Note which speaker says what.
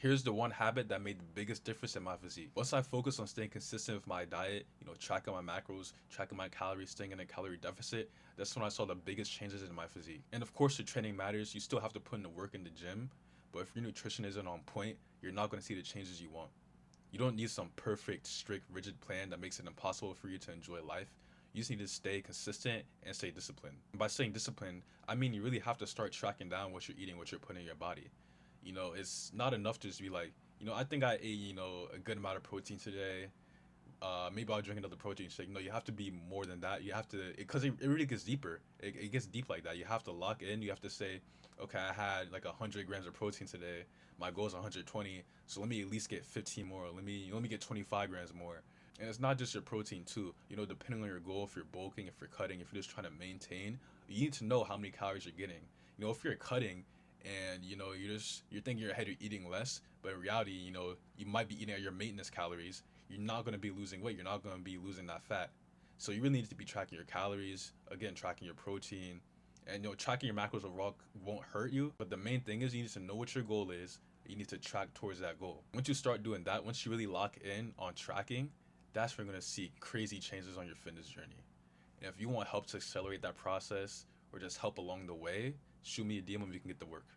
Speaker 1: Here's the one habit that made the biggest difference in my physique. Once I focused on staying consistent with my diet, tracking my macros, tracking my calories, staying in a calorie deficit, that's when I saw the biggest changes in my physique. And of course, the training matters. You still have to put in the work in the gym, but if your nutrition isn't on point, you're not going to see the changes you want. You don't need some perfect, strict, rigid plan that makes it impossible for you to enjoy life. You just need to stay consistent and stay disciplined. And by staying disciplined, I mean you really have to start tracking down what you're eating, what you're putting in your body. It's not enough to just be like, I think I ate, a good amount of protein today. Maybe I'll drink another protein shake. No, you have to be more than that. You have to, because it really gets deeper. It gets deep like that. You have to lock in. You have to say, okay, I had like 100 grams of protein today. My goal is 120, so let me at least get 15 more. Let me get 25 grams more. And it's not just your protein too. Depending on your goal, if you're bulking, if you're cutting, if you're just trying to maintain, you need to know how many calories you're getting. If you're cutting and you're thinking in your head you're eating less, but in reality, you might be eating at your maintenance calories. You're not going to be losing weight. You're not going to be losing that fat. So you really need to be tracking your calories, again, tracking your protein, and tracking your macros overall won't hurt you. But the main thing is you need to know what your goal is. You need to track towards that goal. Once you start doing that, once you really lock in on tracking, that's when you're going to see crazy changes on your fitness journey. And if you want help to accelerate that process or just help along the way, shoot me a DM and we can get to work.